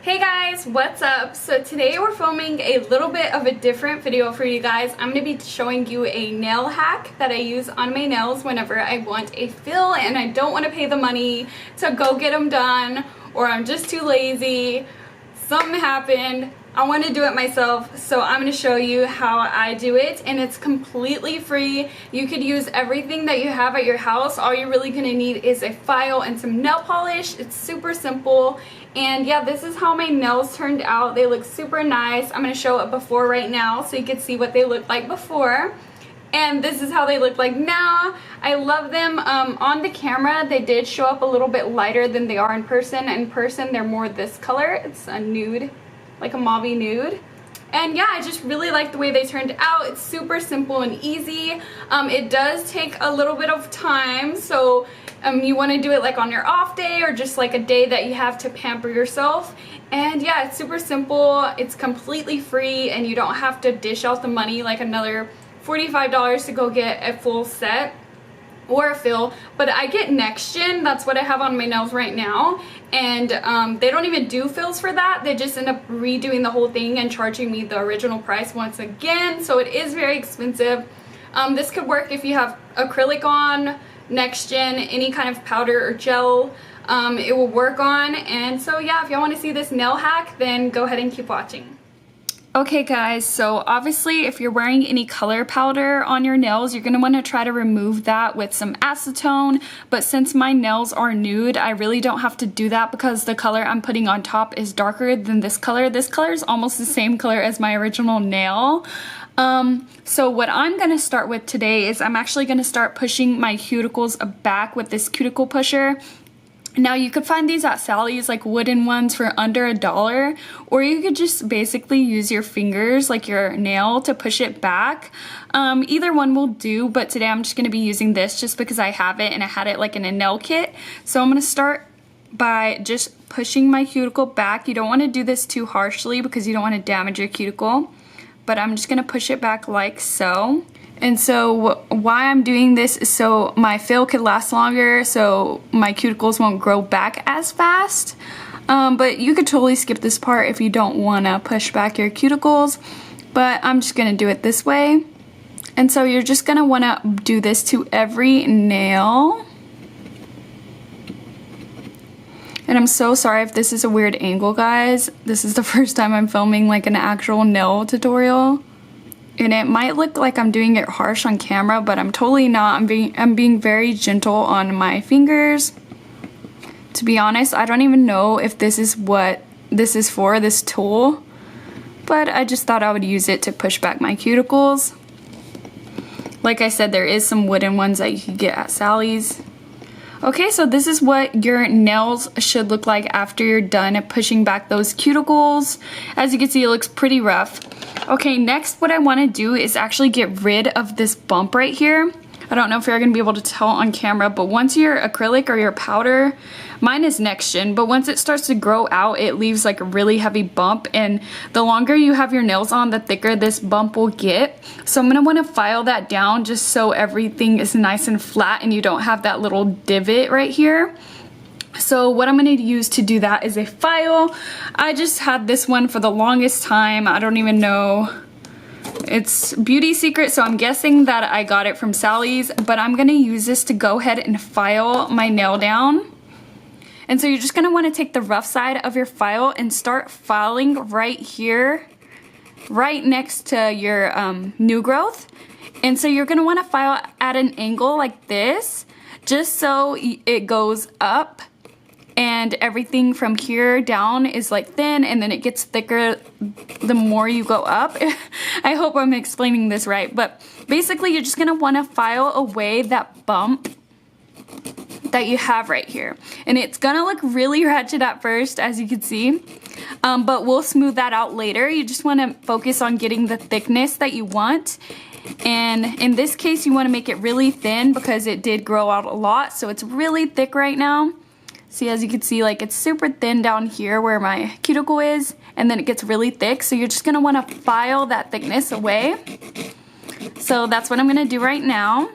Hey guys, what's up? So today we're filming a little bit of a different video for you guys. I'm going to be showing you a nail hack that I use on my nails whenever I want a fill and I don't want to pay the money to go get them done, or I'm just too lazy. Something happened. I want to do it myself, so I'm going to show you how I do it, and it's completely free. You could use everything that you have at your house. All you're really going to need is a file and some nail polish. It's super simple, and yeah, this is how my nails turned out. They look super nice. I'm going to show it before right now so you can see what they looked like before. And this is how they look like now. I love them. On the camera, they did show up a little bit lighter than they are in person. In person, they're more this color. It's a nude, like a mauve nude. And yeah, I just really like the way they turned out. It's super simple and easy. It does take a little bit of time, so you want to do it like on your off day or just like a day that you have to pamper yourself. And yeah, it's super simple. It's completely free, and you don't have to dish out the money like another $45 to go get a full set or a fill. But I get next gen. That's what I have on my nails right now, and they don't even do fills for that. They just end up redoing the whole thing and charging me the original price once again, so it is very expensive. This could work if you have acrylic on, next gen, any kind of powder or gel. It will work on. And so yeah, if y'all want to see this nail hack, then go ahead and keep watching. Okay guys, so obviously if you're wearing any color powder on your nails, you're going to want to try to remove that with some acetone. But since my nails are nude, I really don't have to do that because the color I'm putting on top is darker than this color. This color is almost the same color as my original nail. So what I'm going to start with today is I'm actually going to start pushing my cuticles back with this cuticle pusher. Now you could find these at Sally's, like wooden ones, for under $1, or you could just basically use your fingers, like your nail, to push it back. Either one will do, but today I'm just going to be using this just because I have it and I had it like in a nail kit. So I'm going to start by just pushing my cuticle back. You don't want to do this too harshly because you don't want to damage your cuticle, but I'm just going to push it back like so. And so why I'm doing this is so my fill could last longer, so my cuticles won't grow back as fast. But you could totally skip this part if you don't want to push back your cuticles, but I'm just going to do it this way. And so you're just going to want to do this to every nail. And I'm so sorry if this is a weird angle, guys. This is the first time I'm filming like an actual nail tutorial. And it might look like I'm doing it harsh on camera, but I'm totally not. I'm being very gentle on my fingers. To be honest, I don't even know if this is what this is for, this tool. But I just thought I would use it to push back my cuticles. Like I said, there is some wooden ones that you can get at Sally's. Okay, so this is what your nails should look like after you're done pushing back those cuticles. As you can see, it looks pretty rough. Okay, next what I want to do is actually get rid of this bump right here. I don't know if you're going to be able to tell on camera, but once your acrylic or your powder, mine is next gen, but once it starts to grow out, it leaves like a really heavy bump, and the longer you have your nails on, the thicker this bump will get. So I'm going to want to file that down just so everything is nice and flat and you don't have that little divot right here. So what I'm going to use to do that is a file. I just had this one for the longest time. I don't even know. It's Beauty Secret, so I'm guessing that I got it from Sally's, but I'm going to use this to go ahead and file my nail down. And so you're just going to want to take the rough side of your file and start filing right here, right next to your new growth. And so you're going to want to file at an angle like this, just so it goes up. And everything from here down is like thin, and then it gets thicker the more you go up. I hope I'm explaining this right, but basically you're just going to want to file away that bump that you have right here. And it's going to look really ratchet at first, as you can see, but we'll smooth that out later. You just want to focus on getting the thickness that you want. And in this case, you want to make it really thin because it did grow out a lot, so it's really thick right now. See, as you can see, like it's super thin down here where my cuticle is, and then it gets really thick. So you're just going to want to file that thickness away. So that's what I'm going to do right now.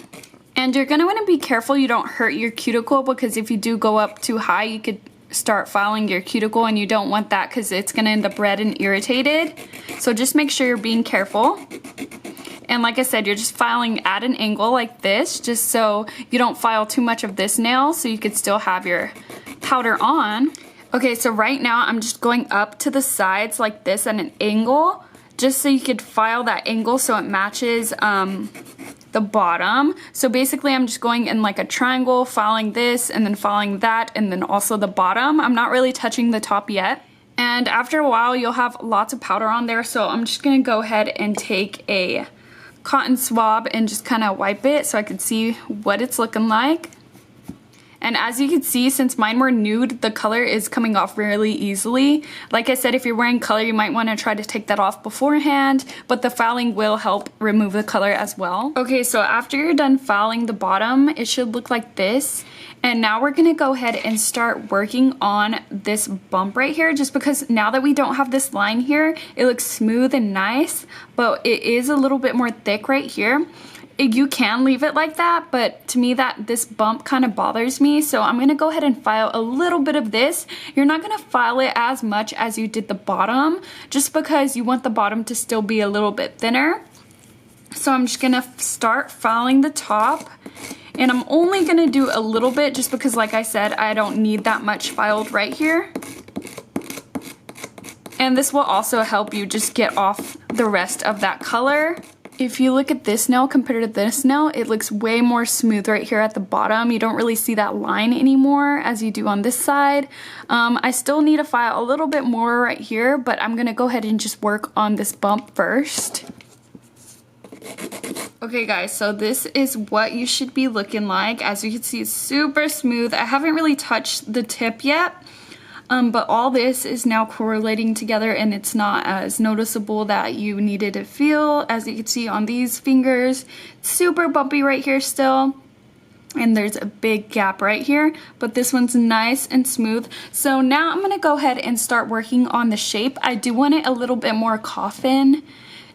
And you're going to want to be careful you don't hurt your cuticle, because if you do go up too high, you could start filing your cuticle, and you don't want that because it's gonna end up red and irritated. So just make sure you're being careful. And like I said, you're just filing at an angle like this, just so you don't file too much of this nail so you could still have your powder on. Okay, so right now I'm just going up to the sides like this at an angle, just so you could file that angle so it matches the bottom. So basically I'm just going in like a triangle, filing this and then filing that, and then also the bottom. I'm not really touching the top yet. And after a while you'll have lots of powder on there, so I'm just gonna go ahead and take a cotton swab and just kind of wipe it so I can see what it's looking like. And as you can see, since mine were nude, the color is coming off really easily. Like I said, if you're wearing color, you might want to try to take that off beforehand, but the filing will help remove the color as well. Okay, so after you're done filing the bottom, it should look like this. And now we're gonna go ahead and start working on this bump right here, just because now that we don't have this line here, it looks smooth and nice, but it is a little bit more thick right here. You can leave it like that, but to me this bump kind of bothers me, so I'm gonna go ahead and file a little bit of this. You're not gonna file it as much as you did the bottom, just because you want the bottom to still be a little bit thinner. So I'm just gonna start filing the top, and I'm only gonna do a little bit just because, like I said, I don't need that much filed right here. And this will also help you just get off the rest of that color. If you look at this nail compared to this nail, it looks way more smooth right here at the bottom. You don't really see that line anymore as you do on this side. I still need to file a little bit more right here, but I'm gonna go ahead and just work on this bump first. Okay guys, so this is what you should be looking like. As you can see, it's super smooth. I haven't really touched the tip yet. But all this is now correlating together, and it's not as noticeable that you needed to feel. As you can see on these fingers, it's super bumpy right here still, and there's a big gap right here, but this one's nice and smooth. So now I'm gonna go ahead and start working on the shape. I do want it a little bit more coffin,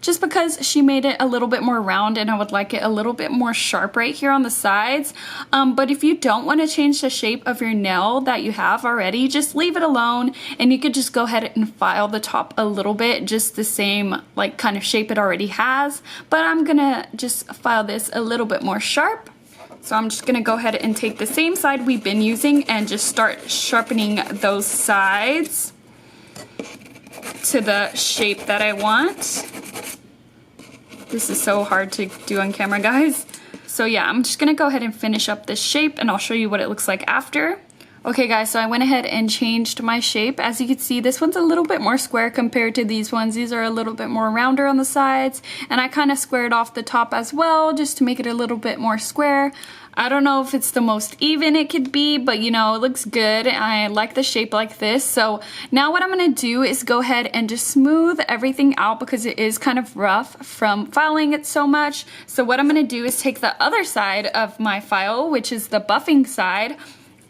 just because she made it a little bit more round, and I would like it a little bit more sharp right here on the sides. But if you don't want to change the shape of your nail that you have already, just leave it alone, and you could just go ahead and file the top a little bit, just the same like kind of shape it already has. But I'm gonna just file this a little bit more sharp. So I'm just gonna go ahead and take the same side we've been using and just start sharpening those sides to the shape that I want. This is so hard to do on camera, guys. So yeah, I'm just gonna go ahead and finish up this shape, and I'll show you what it looks like after. Okay guys, so I went ahead and changed my shape. As you can see, this one's a little bit more square compared to these ones. These are a little bit more rounder on the sides, and I kind of squared off the top as well just to make it a little bit more square. I don't know if it's the most even it could be, but you know, it looks good. I like the shape like this. So now what I'm gonna do is go ahead and just smooth everything out because it is kind of rough from filing it so much. So what I'm gonna do is take the other side of my file, which is the buffing side.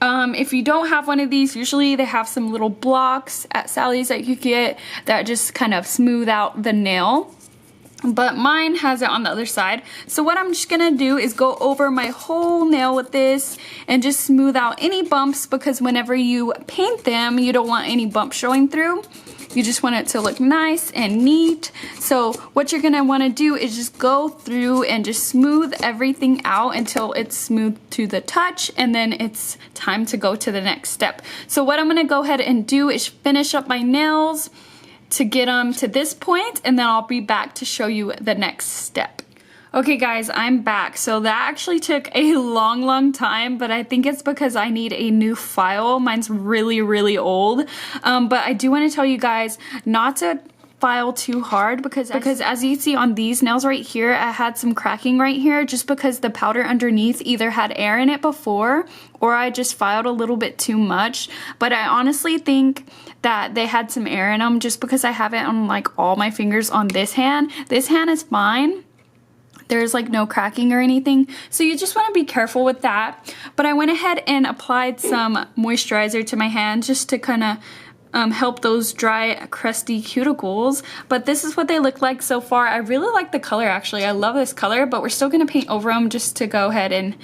If you don't have one of these, usually they have some little blocks at Sally's that you get that just kind of smooth out the nail. But mine has it on the other side. So what I'm just gonna do is go over my whole nail with this and just smooth out any bumps, because whenever you paint them, you don't want any bumps showing through. You just want it to look nice and neat. So what you're gonna wanna do is just go through and just smooth everything out until it's smooth to the touch, and then it's time to go to the next step. So what I'm gonna go ahead and do is finish up my nails to get them to this point, and then I'll be back to show you the next step. Okay guys, I'm back. So that actually took a long time, but I think it's because I need a new file. Mine's really old. But I do want to tell you guys not to file too hard, because as you see on these nails right here, I had some cracking right here just because the powder underneath either had air in it before, or I just filed a little bit too much. But I honestly think that they had some air in them just because I have it on like all my fingers on this hand. This hand is fine. There's like no cracking or anything, so you just want to be careful with that. But I went ahead and applied some moisturizer to my hand just to kind of help those dry, crusty cuticles. But this is what they look like so far. I really like the color actually. I love this color, but we're still gonna paint over them just to go ahead and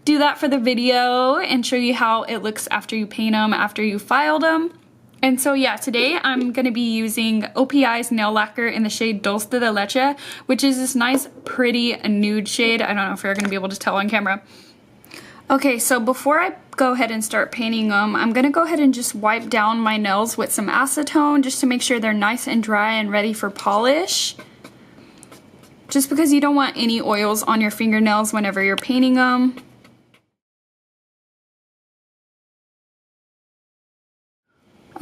do that for the video and show you how it looks after you paint them, after you filed them. And so yeah, today I'm going to be using OPI's nail lacquer in the shade Dulce de Leche, which is this nice, pretty nude shade. I don't know if you're going to be able to tell on camera. Okay, so before I go ahead and start painting them, I'm going to go ahead and just wipe down my nails with some acetone just to make sure they're nice and dry and ready for polish. Just because you don't want any oils on your fingernails whenever you're painting them.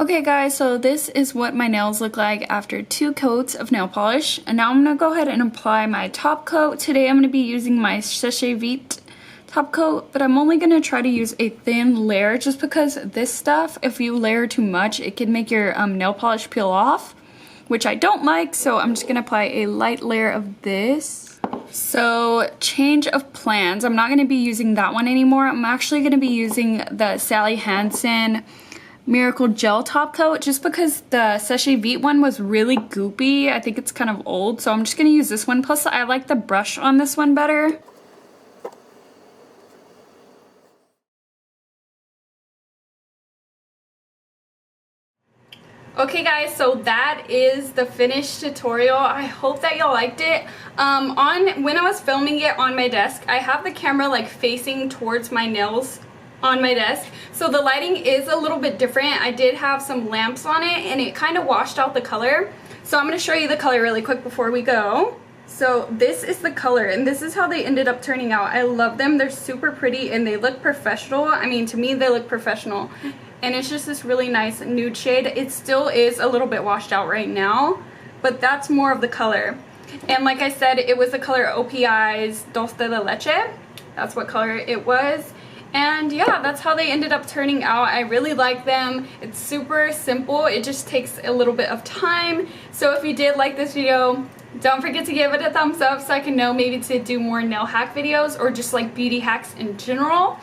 Okay guys, so this is what my nails look like after 2 coats of nail polish. And now I'm going to go ahead and apply my top coat. Today I'm going to be using my Sèche Vite top coat, but I'm only going to try to use a thin layer just because this stuff, if you layer too much, it can make your nail polish peel off, which I don't like, so I'm just going to apply a light layer of this. So, change of plans. I'm not going to be using that one anymore. I'm actually going to be using the Sally Hansen Miracle Gel top coat just because the Sèche Vite one was really goopy. I think it's kind of old, so I'm just going to use this one. Plus, I like the brush on this one better. Okay guys, so that is the finished tutorial. I hope that y'all liked it. When I was filming it on my desk, I have the camera like facing towards my nails on my desk, so the lighting is a little bit different. I did have some lamps on it and it kind of washed out the color. So I'm going to show you the color really quick before we go. So this is the color and this is how they ended up turning out. I love them. They're super pretty and they look professional. I mean, to me they look professional. And it's just this really nice nude shade. It still is a little bit washed out right now, but that's more of the color. And like I said, it was the color OPI's Dulce de Leche. That's what color it was. And yeah, that's how they ended up turning out. I really like them. It's super simple. It just takes a little bit of time. So if you did like this video, don't forget to give it a thumbs up so I can know maybe to do more nail hack videos or just like beauty hacks in general.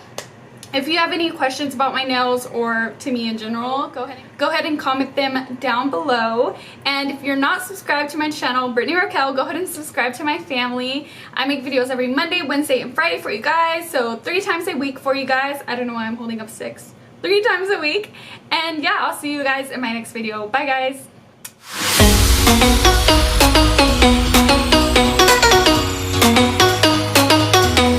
If you have any questions about my nails or to me in general, go ahead and comment them down below. And if you're not subscribed to my channel, BritanyRaquell, go ahead and subscribe to my family. I make videos every Monday, Wednesday, and Friday for you guys. So 3 times a week for you guys. I don't know why I'm holding up 6. 3 times a week. And yeah, I'll see you guys in my next video. Bye guys.